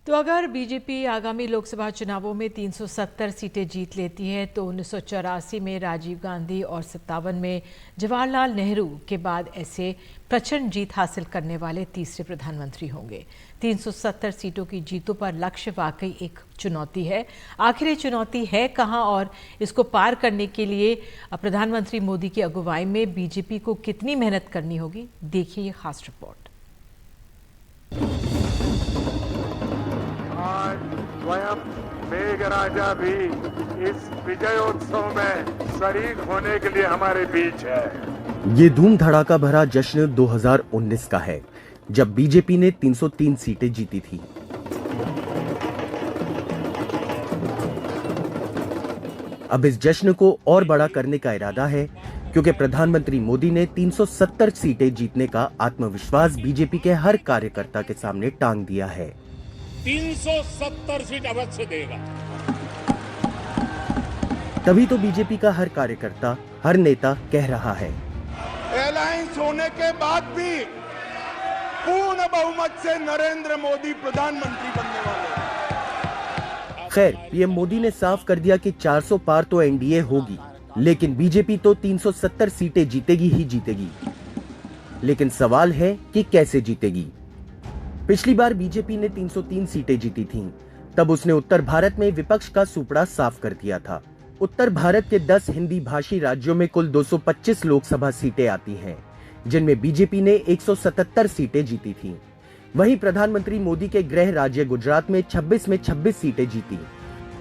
तो अगर बीजेपी आगामी लोकसभा चुनावों में 370 सीटें जीत लेती है तो 1984 में राजीव गांधी और 57 में जवाहरलाल नेहरू के बाद ऐसे प्रचंड जीत हासिल करने वाले तीसरे प्रधानमंत्री होंगे। 370 सीटों की जीतों पर लक्ष्य वाकई एक चुनौती है। आखिर ये चुनौती है कहां और इसको पार करने के लिए प्रधानमंत्री मोदी की अगुवाई में बीजेपी को कितनी मेहनत करनी होगी, देखिए ये खास रिपोर्ट। आज स्वयं मेघराजा भी इस विजयोत्सव में शरीक होने के लिए हमारे बीच है। ये धूम धड़ाका भरा जश्न 2019 का है, जब बीजेपी ने 303 सीटें जीती थी। अब इस जश्न को और बड़ा करने का इरादा है, क्योंकि प्रधानमंत्री मोदी ने 370 सीटें जीतने का आत्मविश्वास बीजेपी के हर कार्यकर्ता के सामने टांग दिया है। 370 सीट अवश्य देगा। तभी तो बीजेपी का हर कार्यकर्ता, हर नेता कह रहा है, अलायंस होने के बाद भी पूर्ण बहुमत से नरेंद्र मोदी प्रधानमंत्री बनने वाले हैं। खैर, पीएम मोदी ने साफ कर दिया कि 400 पार तो एनडीए होगी, लेकिन बीजेपी तो 370 सीटें जीतेगी ही जीतेगी। लेकिन सवाल है कि कैसे जीतेगी। पिछली बार बीजेपी ने 303 सीटें जीती थीं, तब उसने उत्तर भारत में विपक्ष का सुपड़ा साफ कर दिया था। उत्तर भारत के 10 हिंदी भाषी राज्यों में कुल 225 लोकसभा सीटें आती हैं, जिनमें बीजेपी ने 177 सीटें जीती थीं। वहीं प्रधानमंत्री मोदी के गृह राज्य गुजरात में 26 सीटें जीती,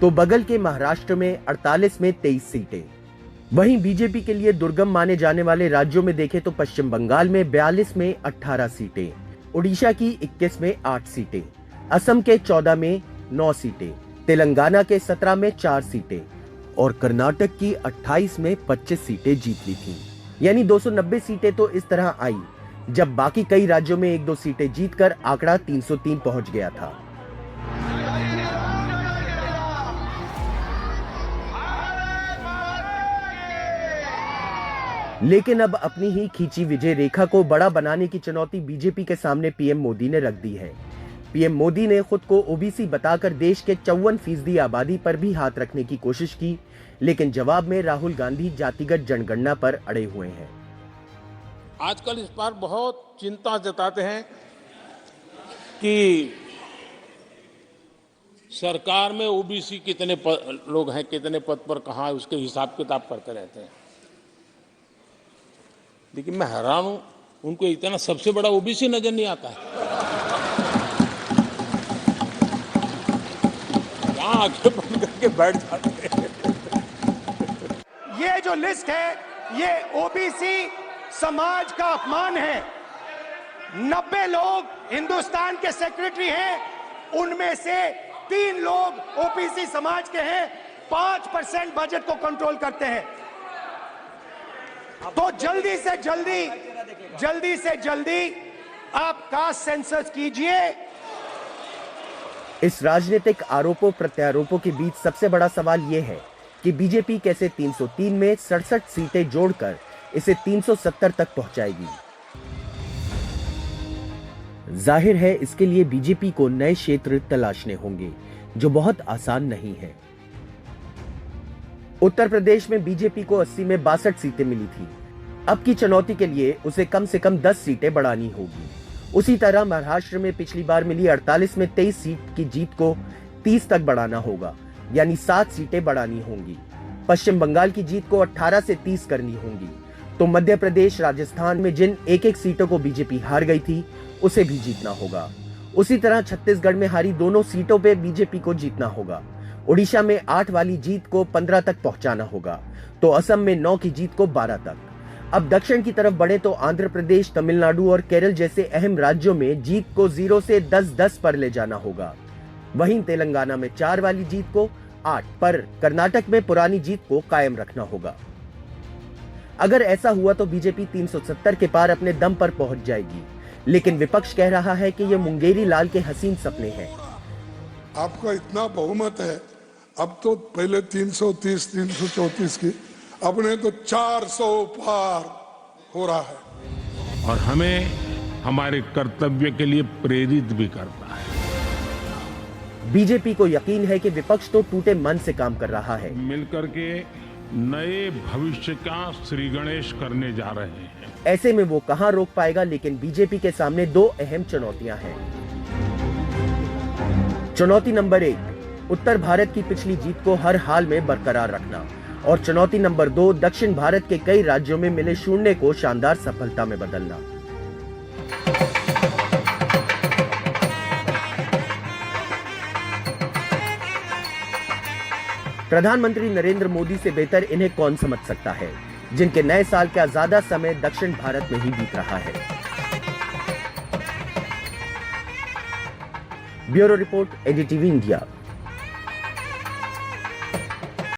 तो बगल के महाराष्ट्र में 48 में 23 सीटें। वहीं बीजेपी के लिए दुर्गम माने जाने वाले राज्यों में देखें तो पश्चिम बंगाल में 42 में 18 सीटें, उड़ीसा की 21 में 8 सीटें, असम के 14 में 9 सीटें, तेलंगाना के 17 में 4 सीटें और कर्नाटक की 28 में 25 सीटें जीत ली थीं। यानी 290 सीटें तो इस तरह आई, जब बाकी कई राज्यों में 1-2 सीटें जीतकर आंकड़ा 303 पहुंच गया था। लेकिन अब अपनी ही खींची विजय रेखा को बड़ा बनाने की चुनौती बीजेपी के सामने पीएम मोदी ने रख दी है। पीएम मोदी ने खुद को ओबीसी बताकर देश के 54% आबादी पर भी हाथ रखने की कोशिश की, लेकिन जवाब में राहुल गांधी जातिगत जनगणना पर अड़े हुए हैं। आजकल इस पर बहुत चिंता जताते हैं कि सरकार में ओबीसी कितने लोग हैं, कितने पद पर कहां है, उसके हिसाब किताब करते रहते हैं। लेकिन मैं हैरान हूं, उनको इतना सबसे बड़ा ओबीसी नजर नहीं आता है। यहां आगे बंद करके बैठ जाते हैं। ये जो लिस्ट है, ये ओबीसी समाज का अपमान है। 90 लोग हिंदुस्तान के सेक्रेटरी हैं, उनमें से 3 लोग ओबीसी समाज के हैं, 5% बजट को कंट्रोल करते हैं। तो जल्दी से जल्दी आप कास्ट सेंसस कीजिए। इस राजनीतिक आरोपों प्रत्यारोपों के बीच सबसे बड़ा सवाल यह है कि बीजेपी कैसे 303 में 67 सीटें जोड़कर इसे 370 तक पहुंचाएगी। जाहिर है इसके लिए बीजेपी को नए क्षेत्र तलाशने होंगे, जो बहुत आसान नहीं है। उत्तर प्रदेश में बीजेपी को 80 में 62 सीटें मिली थी। अब की चुनौती के लिए उसे कम से कम 10 सीटें बढ़ानी होगी। उसी तरह महाराष्ट्र में पिछली बार मिली 48 में 23 सीट की जीत को 30 तक बढ़ाना होगा, यानी 7 सीटें बढ़ानी होंगी। पश्चिम बंगाल की जीत को 18 से 30 करनी होंगी। तो मध्य प्रदेश, राजस्थान में जिन 1-1 सीटों को बीजेपी हार गई थी, उसे भी जीतना होगा। उसी तरह छत्तीसगढ़ में हारी दोनों सीटों पे बीजेपी को जीतना होगा। उड़ीसा में 8 वाली जीत को 15 तक पहुंचाना होगा, तो असम में 9 की जीत को 12 तक। अब दक्षिण की तरफ बढ़े तो आंध्र प्रदेश, तमिलनाडु और केरल जैसे अहम राज्यों में जीत को 0 से 10-10 पर ले जाना होगा। वहीं तेलंगाना में 4 वाली जीत को 8 पर, कर्नाटक में पुरानी जीत को कायम रखना होगा। अगर ऐसा हुआ तो बीजेपी 370 के पार अपने दम पर पहुंच जाएगी, लेकिन विपक्ष कह रहा है कि ये मुंगेरी लाल के हसीन सपने हैं। आपका इतना बहुमत है, अब तो पहले 330, 334 की, अपने तो 400 पार हो रहा है। और हमें हमारे कर्तव्य के लिए प्रेरित भी करता है। बीजेपी को यकीन है कि विपक्ष तो टूटे मन से काम कर रहा है। मिलकर के नए भविष्य का श्री गणेश करने जा रहे हैं। ऐसे में वो कहां रोक पाएगा, लेकिन बीजेपी के सामने दो अहम चुनौतियां हैं। चुनौती नंबर 1, उत्तर भारत की पिछली जीत को हर हाल में बरकरार रखना, और चुनौती नंबर 2, दक्षिण भारत के कई राज्यों में मिले शून्य को शानदार सफलता में बदलना। प्रधानमंत्री नरेंद्र मोदी से बेहतर इन्हें कौन समझ सकता है, जिनके नए साल का ज्यादा समय दक्षिण भारत में ही बीत रहा है। Bureau report, NDTV India.